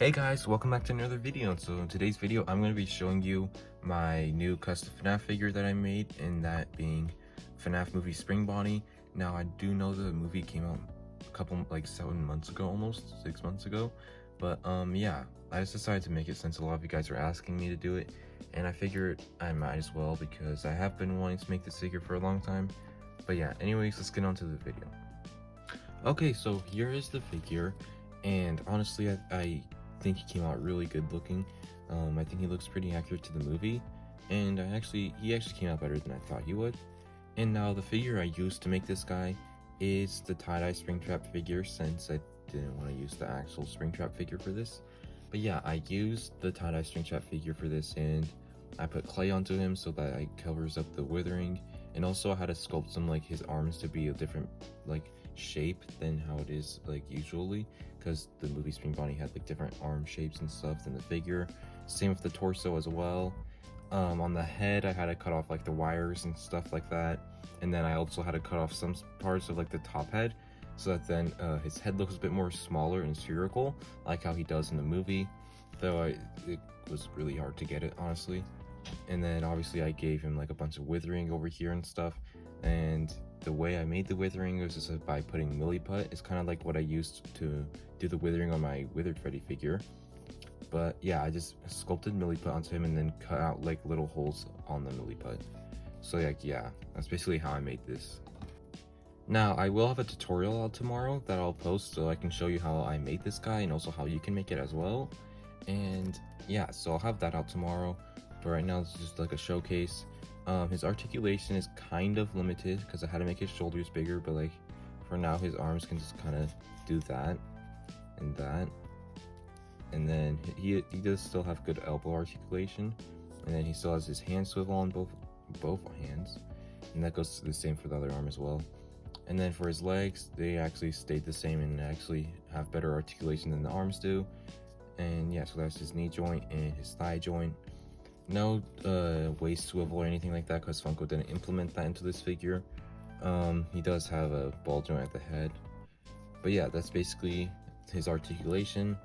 Hey guys, welcome back to another video. So in today's video, I'm going to be showing you my new custom Fnaf figure that I made, and that being Fnaf movie Springbonnie. Now I do know the movie came out a couple, like 7 months ago, almost 6 months ago. But yeah, I just decided to make it since a lot of you guys are asking me to do it, and I figured I might as well because I have been wanting to make this figure for a long time. But yeah, anyways, let's get on to the video. Okay, so here is the figure, and honestly, I think he came out really good looking. I think he looks pretty accurate to the movie, and he actually came out better than I thought he would. And now the figure I used to make this guy is the tie-dye Springtrap figure, since I didn't want to use the actual Springtrap figure for this. But yeah, I used the tie-dye Springtrap figure for this, and I put clay onto him so that it covers up the withering, and also I had to sculpt some like his arms to be a different like shape than how it is like usually, because the movie Springbonnie had like different arm shapes and stuff than the figure. Same with the torso as well. On the head I had to cut off like the wires and stuff like that, and then I also had to cut off some parts of like the top head so that then his head looks a bit more smaller and spherical like how he does in the movie, though it was really hard to get it, honestly. And then obviously I gave him like a bunch of withering over here and stuff, and the way I made the withering was just by putting milliput. It's kind of like what I used to do the withering on my Withered Freddy figure. But yeah, I just sculpted milliput onto him and then cut out like little holes on the milliput. So like yeah, that's basically how I made this. Now I will have a tutorial out tomorrow that I'll post so I can show you how I made this guy and also how you can make it as well. And yeah, so I'll have that out tomorrow, but right now it's just like a showcase. His articulation is kind of limited because I had to make his shoulders bigger, but like for now his arms can just kind of do that and that. And then he does still have good elbow articulation, and then he still has his hand swivel on both hands, and that goes the same for the other arm as well. And then for his legs, they actually stayed the same and actually have better articulation than the arms do. And yeah, so that's his knee joint and his thigh joint. No waist swivel or anything like that because Funko didn't implement that into this figure. He does have a ball joint at the head. But yeah, that's basically his articulation.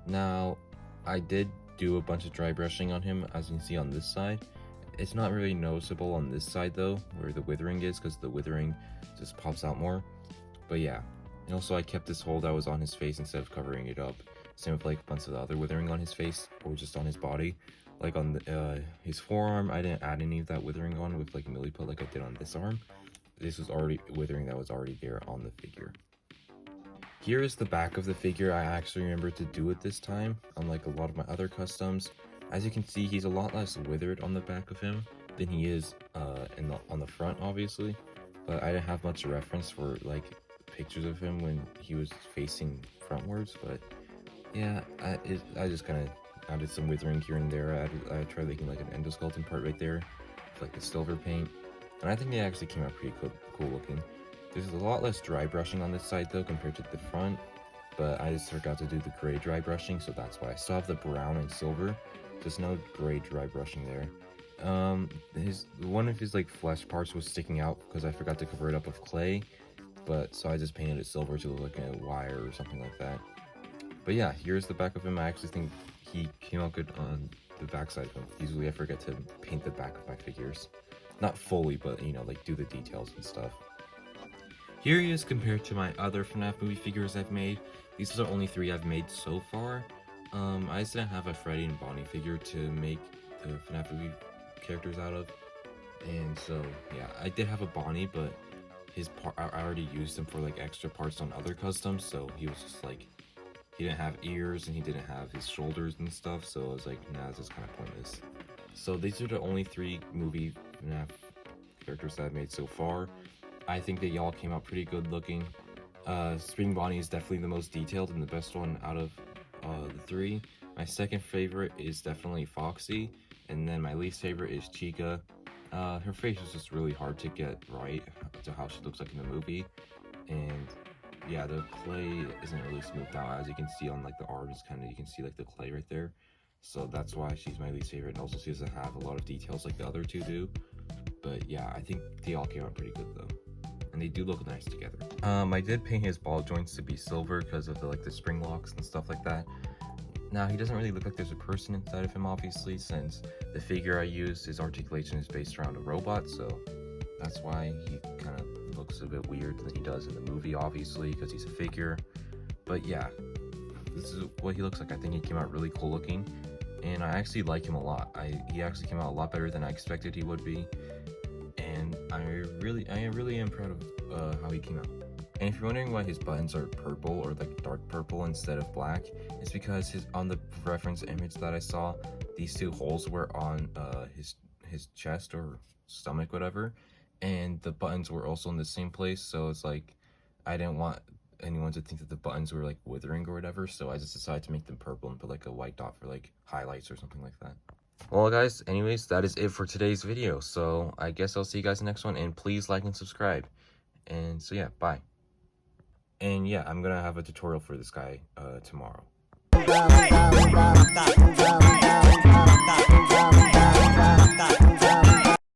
Now, I did do a bunch of dry brushing on him, as you can see on this side. It's not really noticeable on this side though, where the withering is, because the withering just pops out more. But yeah, and also I kept this hole that was on his face instead of covering it up. Same with like a bunch of the other withering on his face or just on his body. Like on his forearm, I didn't add any of that withering on with like milliput like I did on this arm. This was already withering that was already there on the figure. Here is the back of the figure. I actually remembered to do it this time, unlike a lot of my other customs. As you can see, he's a lot less withered on the back of him than he is on the front, obviously. But I didn't have much reference for like pictures of him when he was facing frontwards. But yeah, I just kind of added some withering here and there. I tried making like an endoskeleton part right there with like the silver paint, and I think they actually came out pretty cool looking. There's a lot less dry brushing on this side though compared to the front, but I just forgot to do the gray dry brushing, so that's why. I still have the brown and silver, just no gray dry brushing there. One of his like flesh parts was sticking out because I forgot to cover it up with clay, but so I just painted it silver to look like a wire or something like that. But yeah, here's the back of him. I actually think he came out good on the back side of him. Usually I forget to paint the back of my figures. Not fully, but you know, like do the details and stuff. Here he is compared to my other Fnaf movie figures I've made. These are the only 3 I've made so far. I just didn't have a Freddy and Bonnie figure to make the Fnaf movie characters out of. And so, yeah, I did have a Bonnie, but his part, I already used him for like extra parts on other customs, so he was just like, he didn't have ears and he didn't have his shoulders and stuff, so I was like, nah, this is kind of pointless. So these are the only 3 movie Fnaf characters that I've made so far. I think they all came out pretty good looking. Springbonnie is definitely the most detailed and the best one out of the 3. My second favorite is definitely Foxy, and then my least favorite is Chica. Her face is just really hard to get right to how she looks like in the movie, and yeah, the clay isn't really smoothed out. As you can see on like the arms, you can see like the clay right there. So that's why she's my least favorite, and also she doesn't have a lot of details like the other 2 do. But yeah, I think they all came out pretty good though, and they do look nice together. I did paint his ball joints to be silver because of the spring locks and stuff like that. Now, he doesn't really look like there's a person inside of him, obviously, since the figure I used, his articulation is based around a robot, so that's why he kind of looks a bit weird than he does in the movie, obviously, because he's a figure. But yeah, this is what he looks like. I think he came out really cool looking, and I actually like him a lot. He actually came out a lot better than I expected he would be, and I really am proud of how he came out. And if you're wondering why his buttons are purple or like dark purple instead of black, it's because on the reference image that I saw, these two holes were on his chest or stomach, whatever, and the buttons were also in the same place. So it's like I didn't want anyone to think that the buttons were like withering or whatever, so I just decided to make them purple and put like a white dot for like highlights or something like that. Well guys, anyways, that is it for today's video. So I guess I'll see you guys in the next one, and please like and subscribe. And so yeah, bye. And yeah, I'm gonna have a tutorial for this guy tomorrow.